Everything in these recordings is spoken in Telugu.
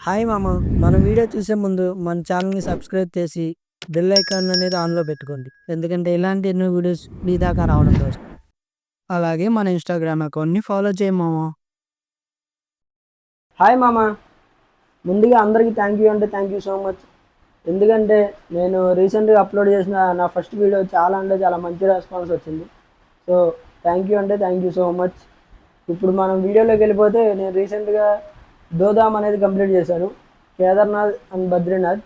హాయ్ మామ! మన వీడియో చూసే ముందు మన ఛానల్‌ని సబ్స్క్రైబ్ చేసి బెల్ ఐకాన్ అనేది ఆన్‌లో పెట్టుకోండి. ఎందుకంటే ఇలాంటి ఎన్నో వీడియోస్ మీ దాకా రావడం కోసం. అలాగే మన ఇన్‌స్టాగ్రామ్ అకౌంట్‌ని ఫాలో చేయి మామ. హాయ్ మామ. ముందుగా అందరికీ థ్యాంక్ యూ సో మచ్. ఎందుకంటే నేను రీసెంట్గా అప్లోడ్ చేసిన నా ఫస్ట్ వీడియో చాలా మంచి రెస్పాన్స్ వచ్చింది. So thank you so much. ఇప్పుడు మనం వీడియోలోకి వెళ్ళిపోతే నేను రీసెంట్గా దోదాం అనేది కంప్లీట్ చేశాను. కేదార్నాథ్ అండ్ బద్రీనాథ్.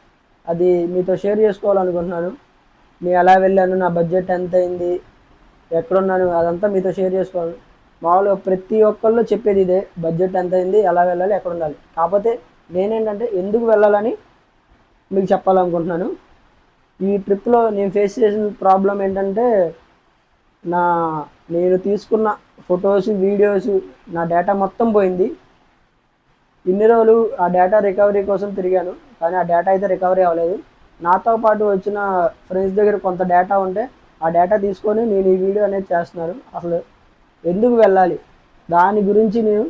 అది మీతో షేర్ చేసుకోవాలనుకుంటున్నాను. నేను ఎలా వెళ్ళాను, నా బడ్జెట్ ఎంత అయింది, ఎక్కడున్నాను, అదంతా మీతో షేర్ చేసుకోవాలి. మామూలుగా ప్రతి ఒక్కళ్ళు చెప్పేది ఇదే, బడ్జెట్ ఎంత అయింది, ఎలా వెళ్ళాలి, ఎక్కడ ఉండాలి. కాకపోతే నేనేంటంటే ఎందుకు వెళ్ళాలని మీకు చెప్పాలనుకుంటున్నాను. ఈ ట్రిప్లో నేను ఫేస్ చేసిన ప్రాబ్లం ఏంటంటే నా నేను తీసుకున్న ఫొటోస్, వీడియోస్, నా డేటా మొత్తం పోయింది. ఇన్ని రోజులు ఆ డేటా రికవరీ కోసం తిరిగాను, కానీ ఆ డేటా అయితే రికవరీ అవ్వలేదు. నాతో పాటు వచ్చిన ఫ్రెండ్స్ దగ్గర కొంత డేటా ఉంటే ఆ డేటా తీసుకొని నేను ఈ వీడియో అనేది చేస్తున్నాను. అసలు ఎందుకు వెళ్ళాలి, దాని గురించి నేను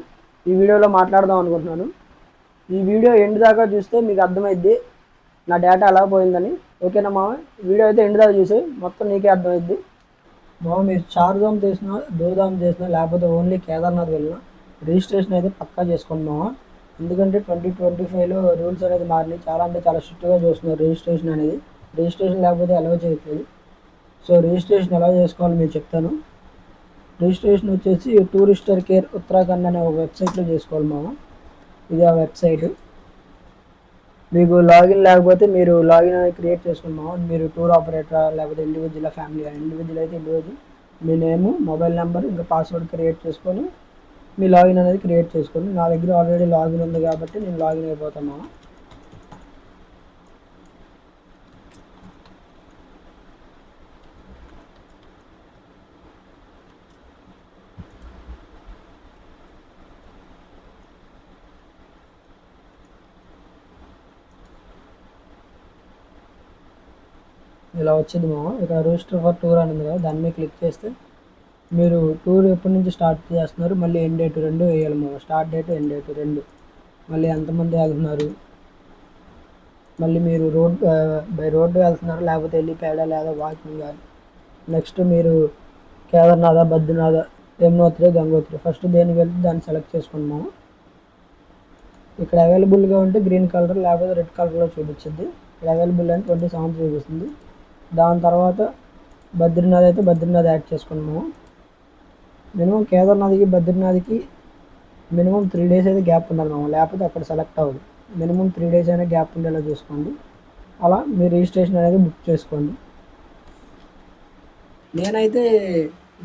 ఈ వీడియోలో మాట్లాడదాం అనుకుంటున్నాను. ఈ వీడియో ఎండ్ దాకా చూస్తే మీకు అర్థమైద్ది నా డేటా ఎలా పోయిందని. ఓకేనా మామ? వీడియో అయితే ఎండ్ దాకా చూసి మొత్తం నీకే అర్థమైద్ది. మామ, మీరు చార్ధామ్ చేసినా, దోధామ్ చేసినా, లేకపోతే ఓన్లీ కేదార్నాథ్ వెళ్ళినా రిజిస్ట్రేషన్ అయితే పక్కా చేసుకోండి మామ. ఎందుకంటే 2025లో రూల్స్ అనేది మారినాయి. చాలా స్ట్రిక్ట్గా చూస్తున్నారు రిజిస్ట్రేషన్ అనేది. రిజిస్ట్రేషన్ లేకపోతే అలౌ చేయట్లేదు. సో రిజిస్ట్రేషన్ ఎలా చేసుకోవాలో మీరు చెప్తాను. రిజిస్ట్రేషన్ వచ్చేసి టూరిస్టర్ కేర్ ఉత్తరాఖండ్ అనే ఒక వెబ్సైట్లో చేసుకోవాలి మామ. ఇది ఆ వెబ్సైట్. మీకు లాగిన్ లేకపోతే మీరు లాగిన్ అనేది క్రియేట్ చేసుకోండి మామ. మీరు టూర్ ఆపరేటరా లేకపోతే ఇండివిజువల్ ఫ్యామిలీ, ఇండివిజువల్ అయితే ఇండివిజువల్, మీ నేము, మొబైల్ నెంబర్, ఇంకా పాస్వర్డ్ క్రియేట్ చేసుకొని మీ లాగిన్ అనేది క్రియేట్ చేసుకోండి. నా దగ్గర ఆల్రెడీ లాగిన్ ఉంది కాబట్టి నేను లాగిన్ అయిపోతాను మామ. ఇలా వచ్చింది మామ. ఇక్కడ రిజిస్టర్ ఫర్ టూర్ అని ఉంది కదా, దాని మీద క్లిక్ చేస్తే మీరు టూర్ ఎప్పటి నుంచి స్టార్ట్ చేస్తున్నారు, మళ్ళీ ఎండ్ డేట్ రెండు వేయాలి మామ. స్టార్ట్ డేట్, ఎండ్ డేట్ రెండు, మళ్ళీ ఎంతమంది వెళ్తున్నారు, మళ్ళీ మీరు బై రోడ్డు వెళ్తున్నారు లేకపోతే వెళ్ళిపోయాడ లేదా వాకింగ్ కానీ. నెక్స్ట్ మీరు కేదార్నాథ, బద్రీనాథ, యమునోత్రి, గంగోత్రి, ఫస్ట్ దేనికి వెళ్తే దాన్ని సెలెక్ట్ చేసుకోండి మామ. ఇక్కడ అవైలబుల్గా ఉంటే గ్రీన్ కలర్ లేకపోతే రెడ్ కలర్లో చూపించింది. ఇక్కడ అవైలబుల్ అని 27 చూపిస్తుంది. దాని తర్వాత బద్రీనాథ్ అయితే బద్రీనాథ్ యాడ్ చేసుకోండి మామ. మినిమం కేదార్నాథ్కి బద్రీనాథ్కి మినిమం 3 days అయితే గ్యాప్ ఉండాలి మామ, లేకపోతే అక్కడ సెలెక్ట్ అవ్వదు. మినిమం 3 days అయినా గ్యాప్ ఉండేలా చూసుకోండి. అలా మీ రిజిస్ట్రేషన్ అనేది బుక్ చేసుకోండి. నేనైతే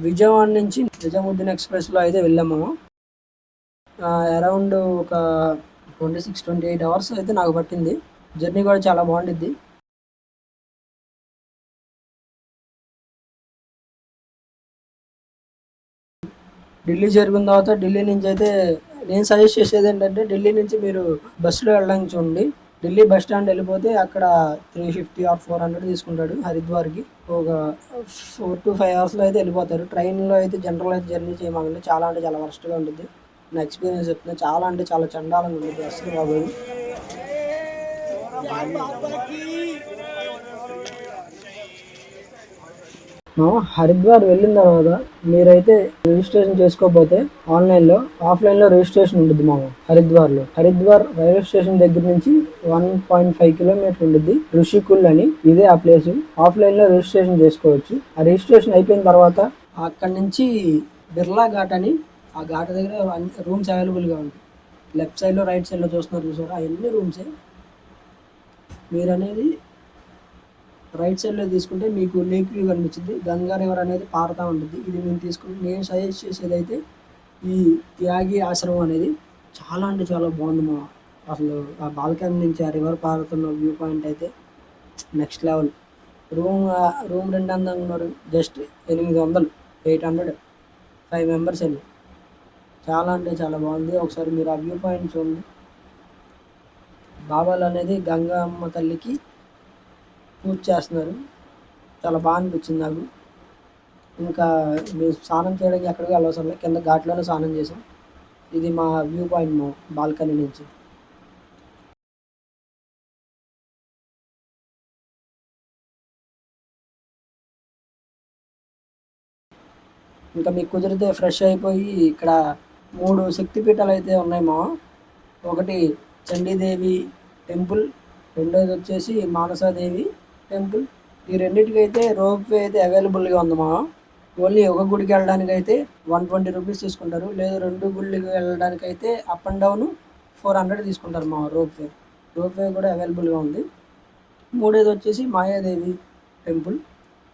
విజయవాడ నుంచి నిజాముద్దీన్ ఎక్స్ప్రెస్లో అయితే వెళ్ళాము. అరౌండ్ ఒక 26-28 hours అయితే నాకు పట్టింది. జర్నీ కూడా చాలా బాగుండిద్ది. ఢిల్లీ చేరుకున్న తర్వాత ఢిల్లీ నుంచి అయితే నేను సజెస్ట్ చేసేది ఏంటంటే ఢిల్లీ నుంచి మీరు బస్సులో వెళ్ళడానికి చూడండి. ఢిల్లీ బస్ స్టాండ్ వెళ్ళిపోతే అక్కడ 350 or 400 తీసుకుంటాడు హరిద్వార్కి. ఒక 4 to 5 hours అయితే వెళ్ళిపోతారు. ట్రైన్లో అయితే జనరల్ అయితే జర్నీ చేయమండి, చాలా వర్స్ట్గా ఉంటుంది. నా ఎక్స్పీరియన్స్ చెప్తున్నా, చాలా చండాలంగా ఉంటుంది, అసలు బాగోదు. హరిద్వార్ వెళ్ళిన తర్వాత మీరైతే రిజిస్ట్రేషన్ చేసుకోకపోతే ఆఫ్లైన్లో రిజిస్ట్రేషన్ ఉంటుంది మామ. హరిద్వార్ రైల్వే స్టేషన్ దగ్గర నుంచి 1.5 kilometers ఉంటుంది ఋషికుల్ అని, ఇదే ఆ ప్లేస్. ఆఫ్లైన్లో రిజిస్ట్రేషన్ చేసుకోవచ్చు. ఆ రిజిస్ట్రేషన్ అయిపోయిన తర్వాత అక్కడి నుంచి బిర్లా ఘాట్ అని, ఆ ఘాట్ దగ్గర రూమ్స్ అవైలబుల్గా ఉంటాయి. లెఫ్ట్ సైడ్లో రైట్ సైడ్లో చూసారా, అవన్నీ రూమ్సే. మీరు అనేది రైట్ సైడ్లో తీసుకుంటే మీకు లేక్ వ్యూ కనిపించింది. గంగా రివర్ అనేది పారుతూ ఉంటుంది. ఇది నేను సజెస్ట్ చేసేది అయితే ఈ త్యాగి ఆశ్రమం అనేది చాలా బాగుంది మా. అసలు ఆ బాల్కనీ నుంచి ఆ రివర్ పారుతున్న వ్యూ పాయింట్ అయితే నెక్స్ట్ లెవెల్. రూమ్ రెంట్ ఎంత ఉన్నారు, జస్ట్ 800, 5 members వెళ్ళి. చాలా బాగుంది. ఒకసారి మీరు ఆ వ్యూ పాయింట్ చూడండి. బాబాలు అనేది గంగా అమ్మ తల్లికి పూజ చేస్తున్నారు. చాలా బాగా అనిపించింది నాకు. ఇంకా మేము స్నానం చేయడానికి ఎక్కడికి వెళ్ళవసరం లేదు, కింద ఘాట్లోనే స్నానం చేసాం. ఇది మా వ్యూ పాయింట్ మా బాల్కనీ నుంచి. ఇంకా మీకు కుదిరితే ఫ్రెష్ అయిపోయి ఇక్కడ 3 శక్తిపీఠాలు అయితే ఉన్నాయి మా. ఒకటి చండీదేవి టెంపుల్, రెండోది వచ్చేసి మానసాదేవి టెంపుల్. ఈ రెండింటికైతే రోప్ వే అయితే అవైలబుల్గా ఉంది మా. ఓన్లీ ఒక గుడికి వెళ్ళడానికి అయితే 120 రూపీస్ తీసుకుంటారు, లేదు 2 గుళ్ళకి వెళ్ళడానికి అయితే అప్ అండ్ డౌన్ 400 తీసుకుంటారు మా. రోప్ వే కూడా అవైలబుల్గా ఉంది. మూడోది వచ్చేసి మాయాదేవి టెంపుల్.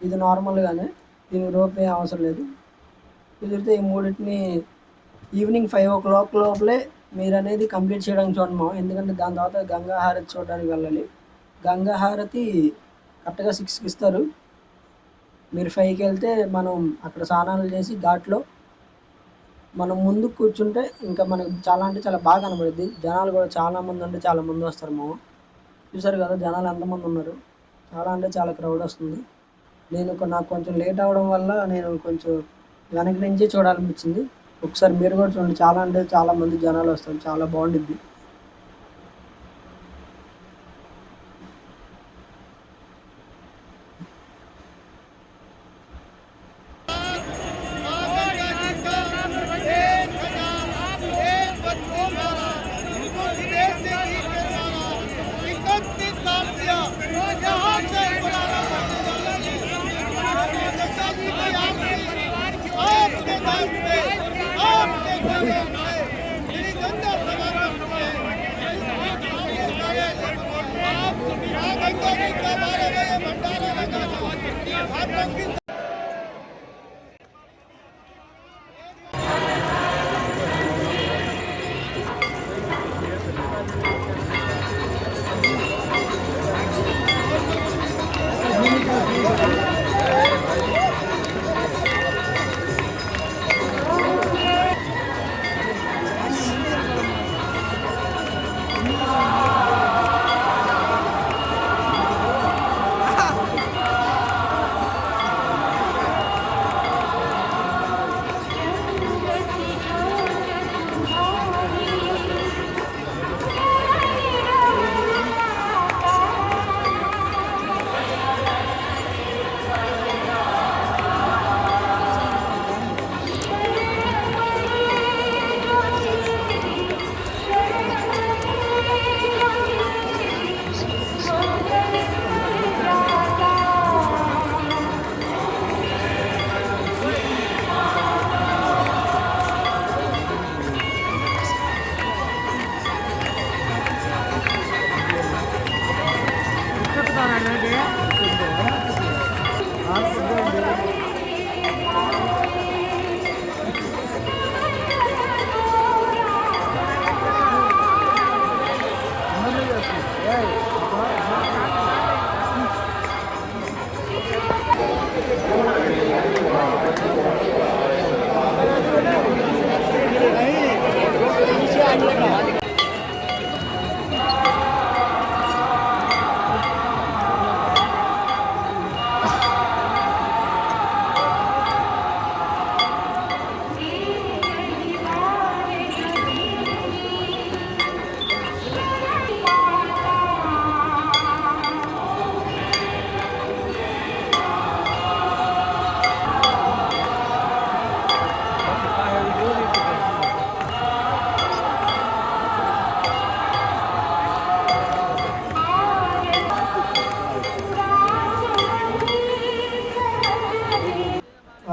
ఇది నార్మల్గానే, దీనికి రోప్ వే అవసరం లేదు. కుదిరితే ఈ మూడింటిని ఈవినింగ్ 5 o'clock లోపలే మీరు అనేది కంప్లీట్ చేయడానికి చూడండి మా. ఎందుకంటే దాని తర్వాత గంగా హారతి చూడడానికి వెళ్ళాలి. గంగా హారతి కరెక్ట్గా 6కి ఇస్తారు. మీరు 5కి వెళ్తే మనం అక్కడ స్నానాలు చేసి ఘాట్లో మనం ముందు కూర్చుంటే ఇంకా మనకు చాలా అంటే చాలా బాగా కనబడుద్ది. జనాలు కూడా చాలామంది అంటే చాలా మంది వస్తారు మా. చూసారు కదా జనాలు ఎంతమంది ఉన్నారు, చాలా అంటే చాలా క్రౌడ్ వస్తుంది. నాకు కొంచెం లేట్ అవ్వడం వల్ల నేను కొంచెం వెనక నుంచి చూడాలనిపించింది. ఒకసారి మీరు కూడా చూడండి, చాలా అంటే చాలా మంది జనాలు వస్తారు, చాలా బాగుండిద్ది.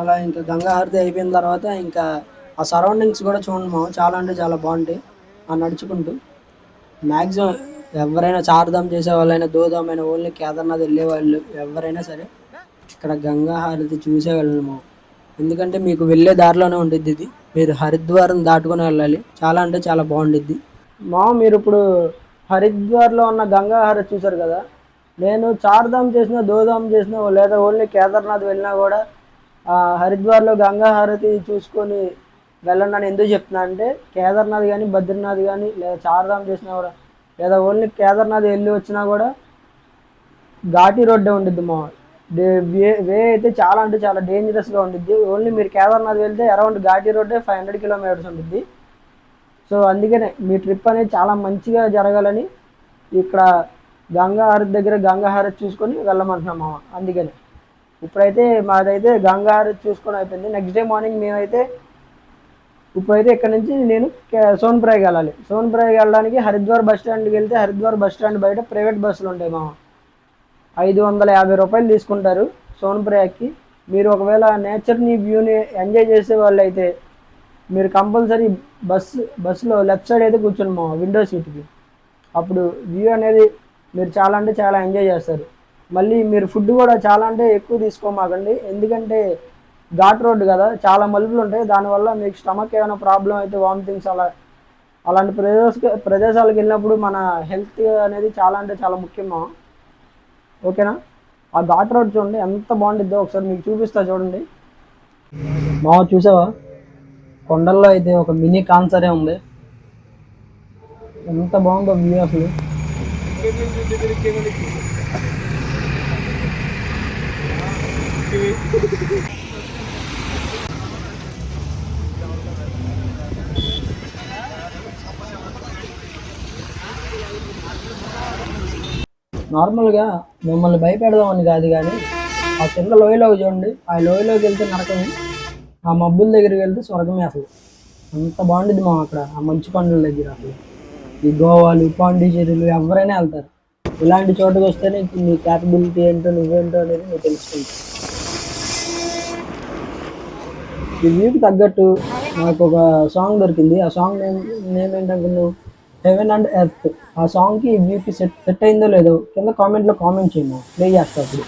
అలా ఇంకా గంగా హారతి అయిపోయిన తర్వాత ఇంకా ఆ సరౌండింగ్స్ కూడా చూడండి మా, చాలా అంటే చాలా బాగుంటాయి. ఆ నడుచుకుంటూ మ్యాక్సిమం ఎవరైనా చార్ధామ్ చేసే వాళ్ళైనా, దోధామైనా, ఓన్లీ కేదార్నాథ్ వెళ్ళే వాళ్ళు ఎవరైనా సరే ఇక్కడ గంగా హారతి చూసే వెళ్ళను మా. ఎందుకంటే మీకు వెళ్ళే దారిలోనే ఉండిద్ది ఇది, మీరు హరిద్వారం దాటుకొని వెళ్ళాలి. చాలా అంటే చాలా బాగుండిద్ది మా. మీరు ఇప్పుడు హరిద్వార్లో ఉన్న గంగా హారతి చూసారు కదా, నేను చార్ధామ్ చేసినా, దోధామ్ చేసినా, లేదా ఓన్లీ కేదార్నాథ్ వెళ్ళినా కూడా హరిద్వార్లో గంగా హారతి చూసుకొని వెళ్ళండి అని ఎందుకు చెప్తున్నా అంటే, కేదార్నాథ్ కానీ, బద్రీనాథ్ కానీ, లేదా చార్ధామ్ చేసినా కూడా, లేదా ఓన్లీ కేదార్నాథ్ వెళ్ళి వచ్చినా కూడా ఘాటీ రోడ్డే ఉండిద్ది మా. వే అయితే చాలా అంటే చాలా డేంజరస్గా ఉండిద్ది. ఓన్లీ మీరు కేదార్నాథ్ వెళ్తే అరౌండ్ ఘాటీ రోడ్డే 500 kilometers ఉండిద్ది. సో అందుకనే మీ ట్రిప్ అనేది చాలా మంచిగా జరగాలని ఇక్కడ గంగా హారతి దగ్గర గంగా హారతి చూసుకొని వెళ్ళమంటున్నాం మామ. అందుకని ఇప్పుడైతే మాదైతే గంగారు చూసుకొని అయిపోయింది. నెక్స్ట్ డే మార్నింగ్ మేమైతే ఇప్పుడైతే ఇక్కడ నుంచి నేను సోన్ప్రయాగ్ వెళ్ళాలి. సోన్ప్రయాగ్ వెళ్ళడానికి హరిద్వార్ బస్ స్టాండ్కి వెళ్తే హరిద్వార్ బస్ స్టాండ్ బయట ప్రైవేట్ బస్సులు ఉంటాయి మా 550 రూపాయలు తీసుకుంటారు సోన్ప్రయాగ్కి. మీరు ఒకవేళ నేచర్ని వ్యూని ఎంజాయ్ చేసే వాళ్ళు అయితే మీరు కంపల్సరీ బస్సులో లెఫ్ట్ సైడ్ అయితే కూర్చోండి మా విండో సీట్కి. అప్పుడు వ్యూ అనేది మీరు చాలా అంటే చాలా ఎంజాయ్ చేస్తారు. మళ్ళీ మీరు ఫుడ్ కూడా చాలా అంటే ఎక్కువ తీసుకోమాకండి, ఎందుకంటే ఘాట్ రోడ్డు కదా, చాలా మలుపులు ఉంటాయి. దానివల్ల మీకు స్టమక్ ఏమైనా ప్రాబ్లం అయితే వామిటింగ్స్ అలాంటి ప్రదేశాలకు వెళ్ళినప్పుడు మన హెల్త్ అనేది చాలా అంటే చాలా ముఖ్యమా. ఓకేనా? ఆ ఘాట్ రోడ్ చూడండి ఎంత బాగుంటుందో, ఒకసారి మీకు చూపిస్తా చూడండి. మా చూసావా, కొండల్లో అయితే ఒక మినీ కాన్సరే ఉంది. ఎంత బాగుందో వ్యూ అసలు. నార్మల్గా మిమ్మల్ని భయపెడదామని కాదు, కానీ ఆ కింద లోయలోకి చూడండి. ఆ లోయలోకి వెళ్తే నరకమే, ఆ మబ్బుల దగ్గరికి వెళ్తే స్వర్గమే. అసలు అంత బాగుంటుంది మా అక్కడ ఆ మంచు కొండల దగ్గర. అసలు ఈ గోవాలు, పాండిచేరీలు ఎవరైనా వెళ్తారు. ఇలాంటి చోటుకు వస్తేనే నీ క్యాపబిలిటీ ఏంటో నువ్వేంటో అనేది నువ్వు తెలుసుకుంటావు. ఈ వ్యూకి తగ్గట్టు నాకు ఒక సాంగ్ దొరికింది. ఆ సాంగ్ నేమ్ ఏంటనుకున్నావు? Heaven and earth. ఆ సాంగ్కి ఈ వ్యూకి సెట్ అయిందో లేదో కింద కామెంట్లో కామెంట్ చేయము, ప్లే చేస్తా అప్పుడు.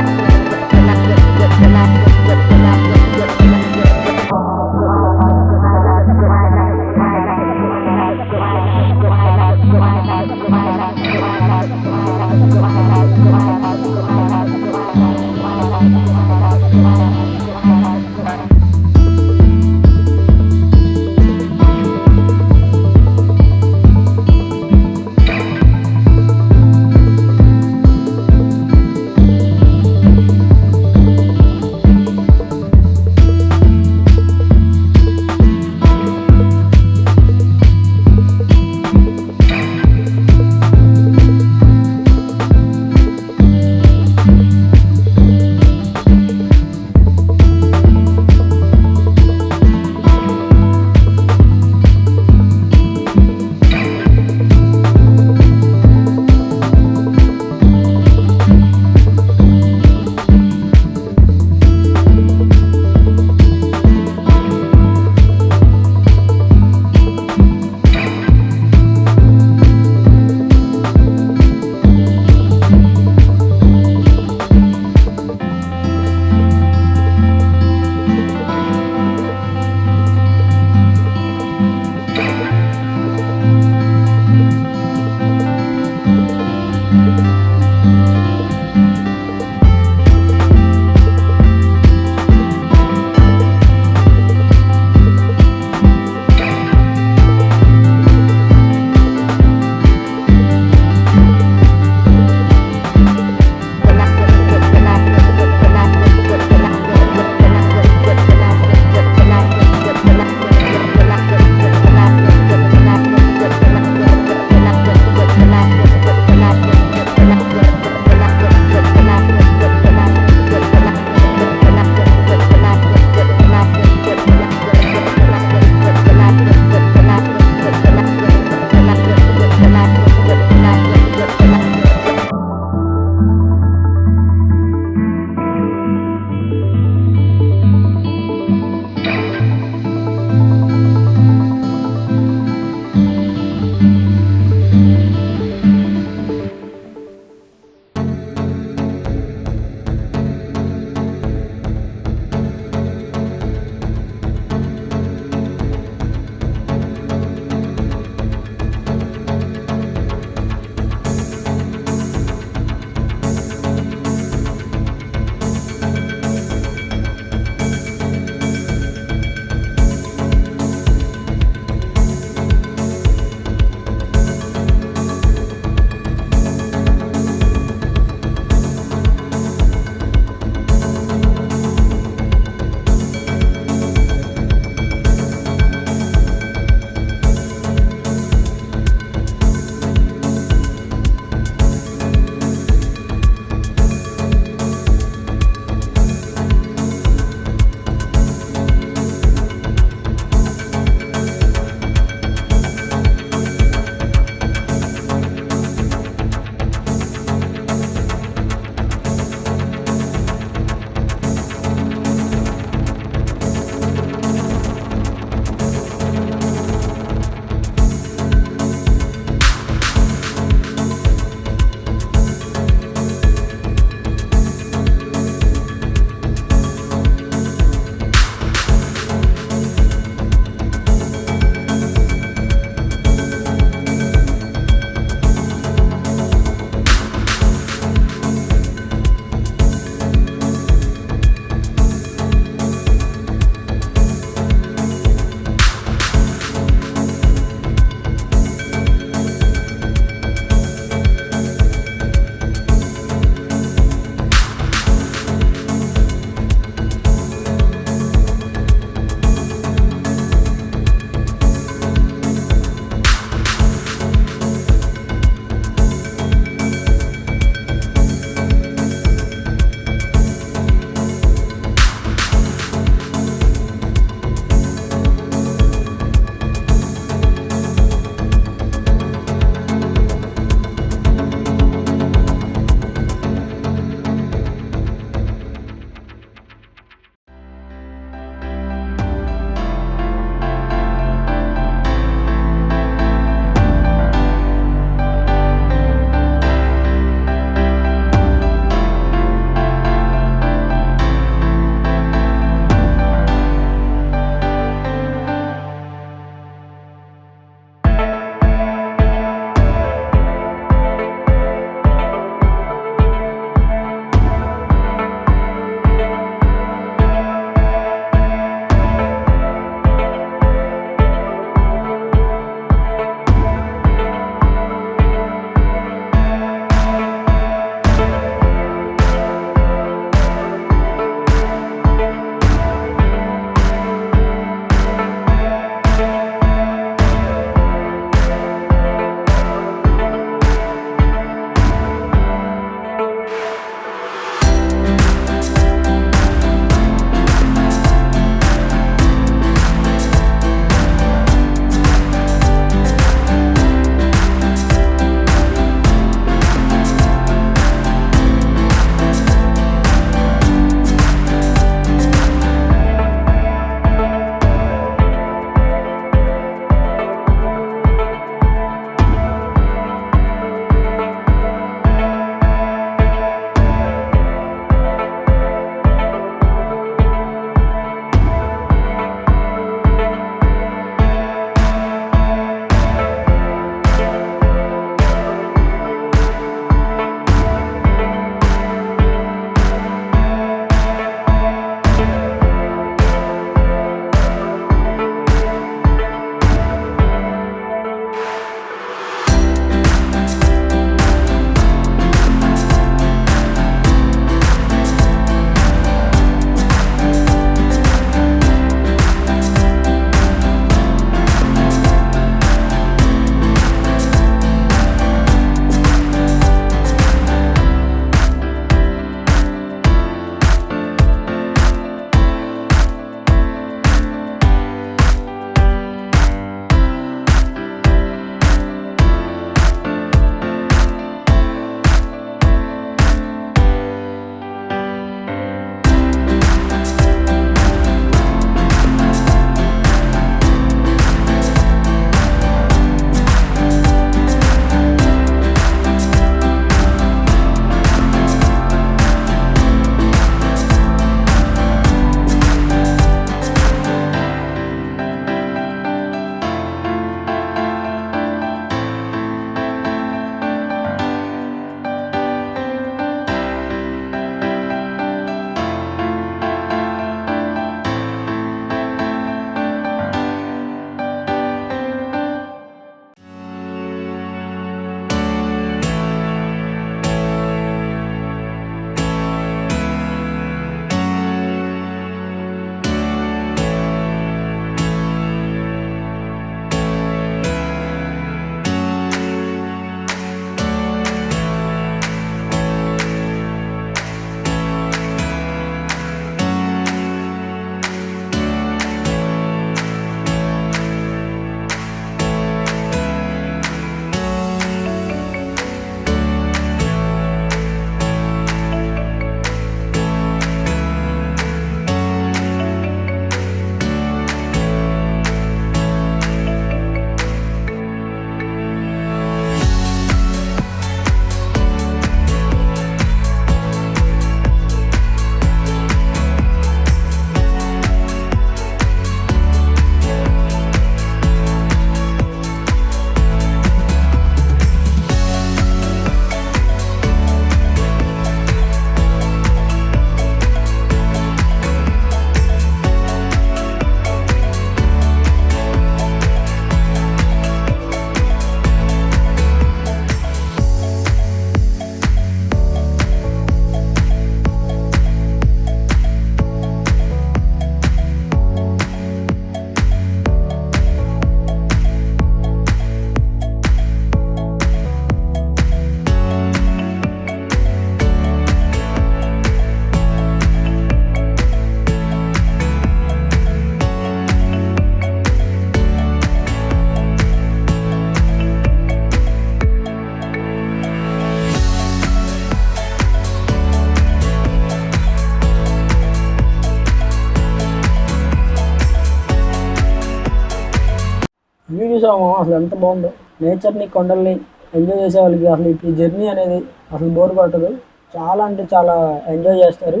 వ్యూ చూసాము అసలు ఎంత బాగుందో. నేచర్ని, కొండల్ని ఎంజాయ్ చేసే వాళ్ళకి అసలు ఈ జర్నీ అనేది అసలు బోర్ కొట్టదు. చాలా అంటే చాలా ఎంజాయ్ చేస్తారు.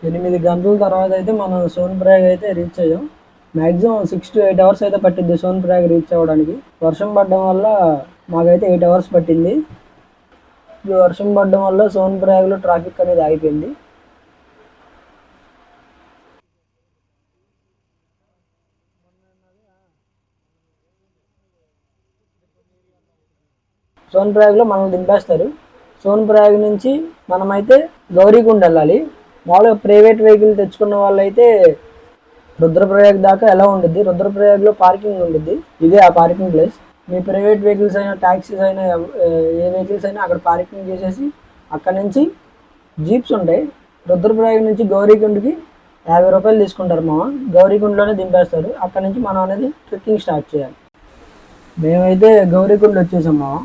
8 గంటల తర్వాత అయితే మనం సోన్ప్రయాగ్ అయితే రీచ్ అయ్యాం. మ్యాక్సిమం 6 to 8 అవర్స్ అయితే పట్టింది సోన్ప్రయాగ్ రీచ్ అవ్వడానికి. వర్షం పడడం వల్ల మాకైతే 8 అవర్స్ పట్టింది. ఈ వర్షం పడడం వల్ల సోన్ప్రయాగ్లో ట్రాఫిక్ అనేది ఆగిపోయింది. సోన్ప్రయాగ్లో మనల్ని దింపేస్తారు. సోన్ప్రయాగ్ నుంచి మనమైతే గౌరీకుండ్ వెళ్ళాలి. మామూలుగా ప్రైవేట్ వెహికల్ తెచ్చుకున్న వాళ్ళైతే రుద్రప్రయాగ్ దాకా ఎలా ఉండిద్ది. రుద్రప్రయాగ్లో పార్కింగ్ ఉండిద్ది. ఇదే ఆ పార్కింగ్ ప్లేస్. మీ ప్రైవేట్ వెహికల్స్ అయినా, ట్యాక్సీస్ అయినా, ఏ వెహికల్స్ అయినా అక్కడ పార్కింగ్ చేసేసి అక్కడ నుంచి జీప్స్ ఉంటాయి. రుద్రప్రయాగ్ నుంచి గౌరీకుండ్కి 50 రూపాయలు తీసుకుంటారు మామ. గౌరీకుండ్లోనే దింపేస్తారు. అక్కడ నుంచి మనం అనేది ట్రెక్కింగ్ స్టార్ట్ చేయాలి. మేమైతే గౌరీకుండ్ వచ్చేసాం మామ.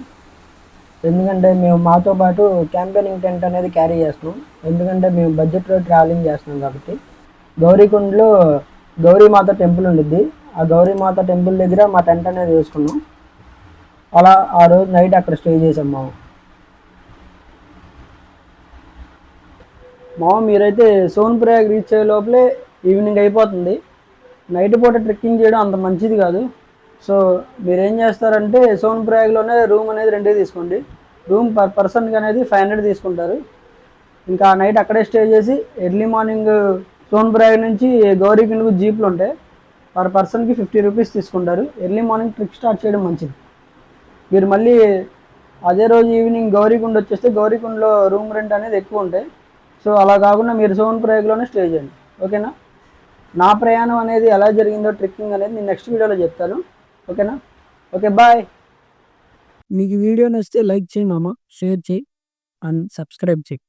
ఎందుకంటే మేము మాతో పాటు క్యాంపెయినింగ్ టెంట్ అనేది క్యారీ చేస్తున్నాం. ఎందుకంటే మేము బడ్జెట్లో ట్రావెలింగ్ చేస్తున్నాం కాబట్టి. గౌరీకుండ్లో గౌరీమాత టెంపుల్ ఉండిద్ది. ఆ గౌరీమాత టెంపుల్ దగ్గర మా టెంట్ అనేది వేసుకున్నాం. అలా ఆ రోజు నైట్ అక్కడ స్టే చేసాం మామ. మీరైతే సోన్ప్రయాగ్ రీచ్ అయ్యే లోపలే ఈవినింగ్ అయిపోతుంది. నైట్ పూట ట్రెక్కింగ్ చేయడం అంత మంచిది కాదు. సో మీరేం చేస్తారంటే సోన్ప్రయాగ్లోనే రూమ్ అనేది రెండే తీసుకోండి. రూమ్ పర్ పర్సన్కి అనేది 500 తీసుకుంటారు. ఇంకా నైట్ అక్కడే స్టే చేసి ఎర్లీ మార్నింగ్ సోన్ప్రయాగ్ నుంచి గౌరీకుండ్కు జీప్లు ఉంటాయి. పర్ పర్సన్కి 50 రూపీస్ తీసుకుంటారు. ఎర్లీ మార్నింగ్ ట్రిప్ స్టార్ట్ చేయడం మంచిది. మీరు మళ్ళీ అదే రోజు ఈవినింగ్ గౌరీకుండ్ వచ్చేస్తే గౌరీకుండ్లో రూమ్ రెంట్ అనేది ఎక్కువ ఉంటాయి. సో అలా కాకుండా మీరు సోన్ప్రయాగ్లోనే స్టే చేయండి. ఓకేనా? నా ప్రయాణం అనేది ఎలా జరిగిందో ట్రెక్కింగ్ అనేది నేను నెక్స్ట్ వీడియోలో చెప్తాను. ఓకేనా? Okay, bye. మీకు వీడియో నచ్చితే లైక్ చేయి మామ, షేర్ చేయి అండ్ సబ్స్క్రైబ్ చేయి.